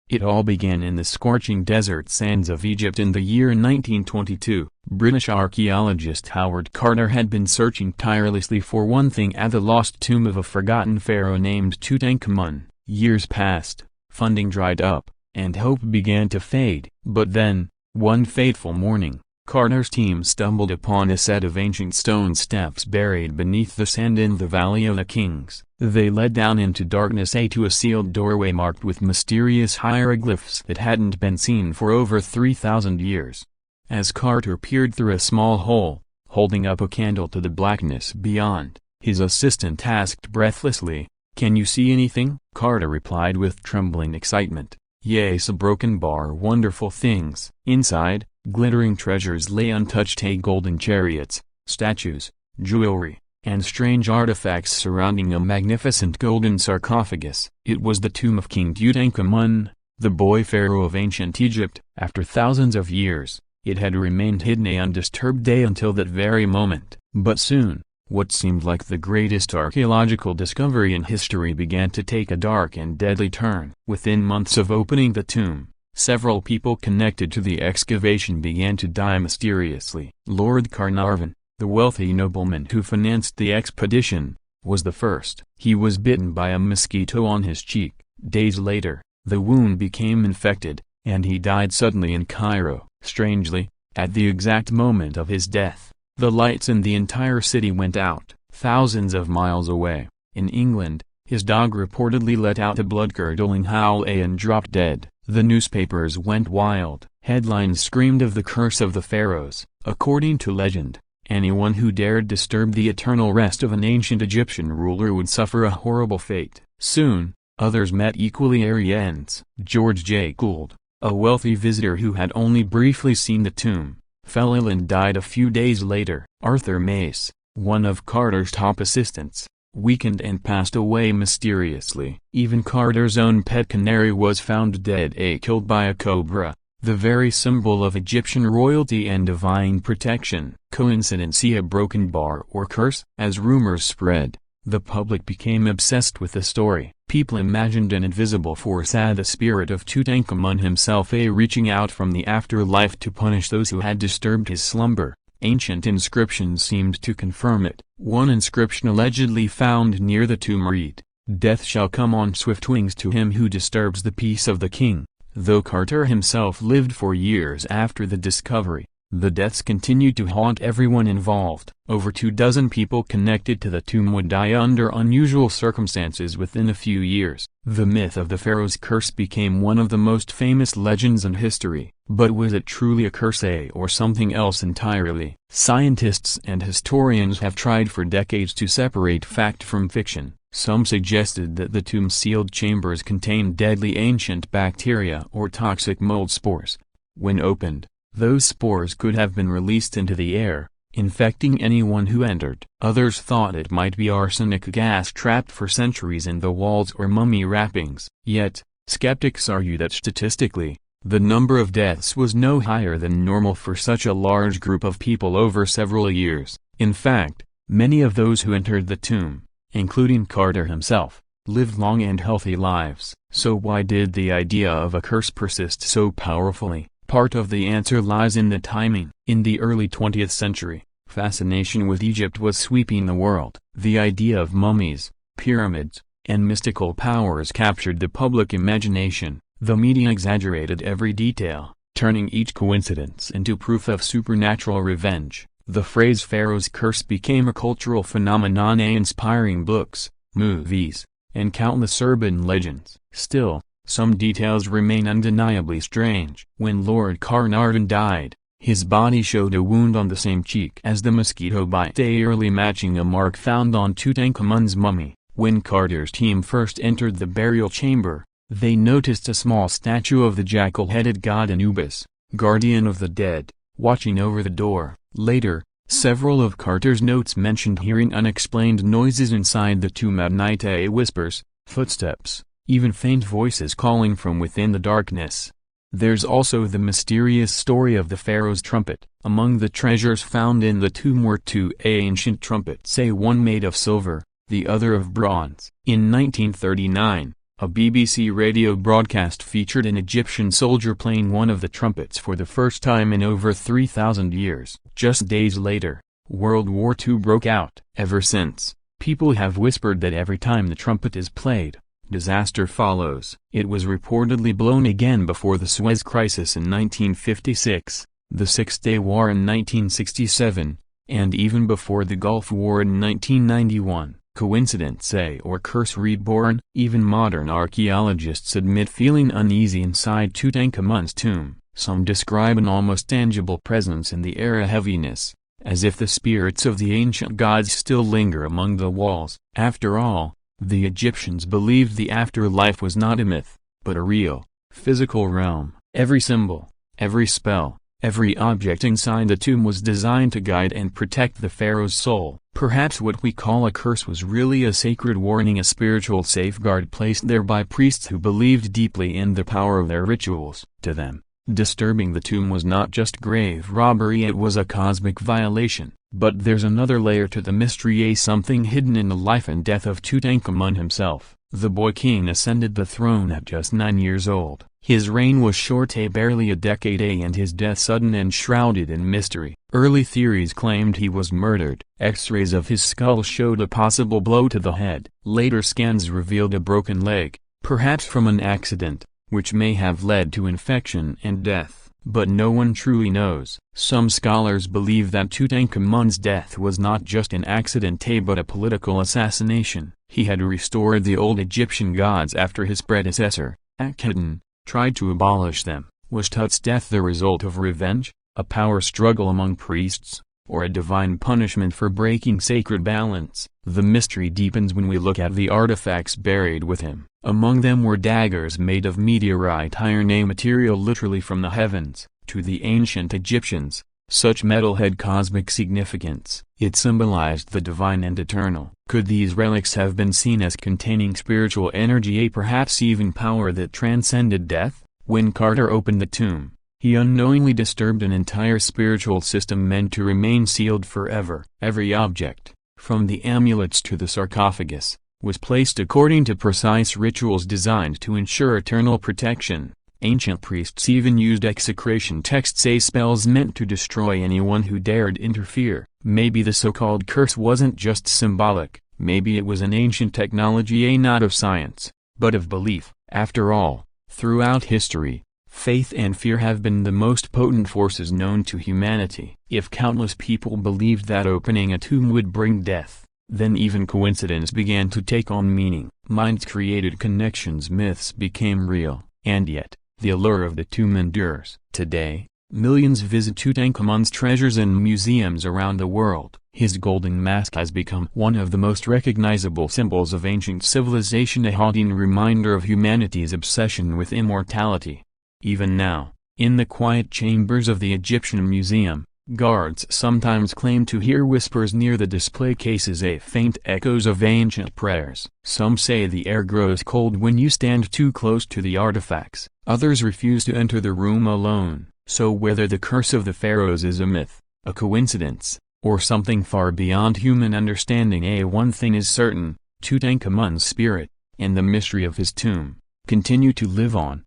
It all began in the scorching desert sands of Egypt in the year 1922. British archaeologist Howard Carter had been searching tirelessly for one thing at the lost tomb of a forgotten pharaoh named Tutankhamun. Years passed, funding dried up, and hope began to fade. But then, one fateful morning, Carter's team stumbled upon a set of ancient stone steps buried beneath the sand in the Valley of the Kings. They led down into darkness to a sealed doorway marked with mysterious hieroglyphs that hadn't been seen for over 3,000 years. As Carter peered through a small hole, holding up a candle to the blackness beyond, his assistant asked breathlessly, "Can you see anything?" Carter replied with trembling excitement, "Yes, a broken bar, wonderful things." Inside, glittering treasures lay untouched: golden chariots, statues, jewelry, and strange artifacts surrounding a magnificent golden sarcophagus. It was the tomb of King Tutankhamun, the boy pharaoh of ancient Egypt. After thousands of years, it had remained hidden undisturbed until that very moment. But soon, what seemed like the greatest archaeological discovery in history began to take a dark and deadly turn. Within months of opening the tomb, several people connected to the excavation began to die mysteriously. Lord Carnarvon, the wealthy nobleman who financed the expedition, was the first. He was bitten by a mosquito on his cheek. Days later, the wound became infected, and he died suddenly in Cairo. Strangely, at the exact moment of his death, the lights in the entire city went out. Thousands of miles away, in England, his dog reportedly let out a blood-curdling howl and dropped dead. The newspapers went wild. Headlines screamed of the curse of the pharaohs. According to legend, anyone who dared disturb the eternal rest of an ancient Egyptian ruler would suffer a horrible fate. Soon, others met equally eerie ends. George J. Gould, a wealthy visitor who had only briefly seen the tomb, fell ill and died a few days later. Arthur Mace, one of Carter's top assistants, weakened and passed away mysteriously. Even Carter's own pet canary was found dead, killed by a cobra, the very symbol of Egyptian royalty and divine protection. Coincidence? A broken bar or curse? As rumors spread, the public became obsessed with the story. People imagined an invisible force, the spirit of Tutankhamun himself, reaching out from the afterlife to punish those who had disturbed his slumber. Ancient inscriptions seemed to confirm it. One inscription allegedly found near the tomb read, "Death shall come on swift wings to him who disturbs the peace of the king." Though Carter himself lived for years after the discovery, the deaths continued to haunt everyone involved. Over 24 people connected to the tomb would die under unusual circumstances within a few years. The myth of the Pharaoh's curse became one of the most famous legends in history. But was it truly a curse, or something else entirely? Scientists and historians have tried for decades to separate fact from fiction. Some suggested that the tomb's sealed chambers contained deadly ancient bacteria or toxic mold spores. When opened, those spores could have been released into the air, infecting anyone who entered. Others thought it might be arsenic gas trapped for centuries in the walls or mummy wrappings. Yet, skeptics argue that statistically, the number of deaths was no higher than normal for such a large group of people over several years. In fact, many of those who entered the tomb, including Carter himself, lived long and healthy lives. So why did the idea of a curse persist so powerfully? Part of the answer lies in the timing. In the early 20th century, fascination with Egypt was sweeping the world. The idea of mummies, pyramids, and mystical powers captured the public imagination. The media exaggerated every detail, turning each coincidence into proof of supernatural revenge. The phrase Pharaoh's Curse became a cultural phenomenon, inspiring books, movies, and countless urban legends. Still, some details remain undeniably strange. When Lord Carnarvon died, his body showed a wound on the same cheek as the mosquito bite, eerily matching a mark found on Tutankhamun's mummy. When Carter's team first entered the burial chamber, they noticed a small statue of the jackal-headed god Anubis, guardian of the dead, watching over the door. Later, several of Carter's notes mentioned hearing unexplained noises inside the tomb at night, whispers, footsteps, even faint voices calling from within the darkness. There's also the mysterious story of the pharaoh's trumpet. Among the treasures found in the tomb were two ancient trumpets, one made of silver, the other of bronze. In 1939, A BBC radio broadcast featured an Egyptian soldier playing one of the trumpets for the first time in over 3,000 years. Just days later, World War II broke out. Ever since, people have whispered that every time the trumpet is played, disaster follows. It was reportedly blown again before the Suez Crisis in 1956, the Six-Day War in 1967, and even before the Gulf War in 1991. Coincidence or curse reborn? Even modern archaeologists admit feeling uneasy inside Tutankhamun's tomb. Some describe an almost tangible presence in the air, a heaviness, as if the spirits of the ancient gods still linger among the walls. After all, the Egyptians believed the afterlife was not a myth, but a real, physical realm. Every symbol, every spell, every object inside the tomb was designed to guide and protect the pharaoh's soul. Perhaps what we call a curse was really a sacred warning, a spiritual safeguard placed there by priests who believed deeply in the power of their rituals. To them, disturbing the tomb was not just grave robbery, it was a cosmic violation. But there's another layer to the mystery, something hidden in the life and death of Tutankhamun himself. The boy king ascended the throne at just 9 years old. His reign was short, barely a decade, and his death sudden and shrouded in mystery. Early theories claimed he was murdered. X-rays of his skull showed a possible blow to the head. Later scans revealed a broken leg, perhaps from an accident, which may have led to infection and death. But no one truly knows. Some scholars believe that Tutankhamun's death was not just an accident, but a political assassination. He had restored the old Egyptian gods after his predecessor, Akhenaten, tried to abolish them. Was Tut's death the result of revenge, a power struggle among priests, or a divine punishment for breaking sacred balance? The mystery deepens when we look at the artifacts buried with him. Among them were daggers made of meteorite iron, a material literally from the heavens. To the ancient Egyptians, such metal had cosmic significance. It symbolized the divine and eternal. Could these relics have been seen as containing spiritual energy, perhaps even power that transcended death? When Carter opened the tomb, he unknowingly disturbed an entire spiritual system meant to remain sealed forever. Every object, from the amulets to the sarcophagus, was placed according to precise rituals designed to ensure eternal protection. Ancient priests even used execration texts, spells meant to destroy anyone who dared interfere. Maybe the so-called curse wasn't just symbolic, maybe it was an ancient technology, not of science, but of belief. After all, throughout history, faith and fear have been the most potent forces known to humanity. If countless people believed that opening a tomb would bring death, then even coincidence began to take on meaning. Minds created connections, myths became real, and yet, the allure of the tomb endures. Today, millions visit Tutankhamun's treasures in museums around the world. His golden mask has become one of the most recognizable symbols of ancient civilization, a haunting reminder of humanity's obsession with immortality. Even now, in the quiet chambers of the Egyptian Museum, guards sometimes claim to hear whispers near the display cases, faint echoes of ancient prayers. Some say the air grows cold when you stand too close to the artifacts. Others refuse to enter the room alone. So whether the curse of the pharaohs is a myth, a coincidence, or something far beyond human understanding, one thing is certain: Tutankhamun's spirit, and the mystery of his tomb, continue to live on.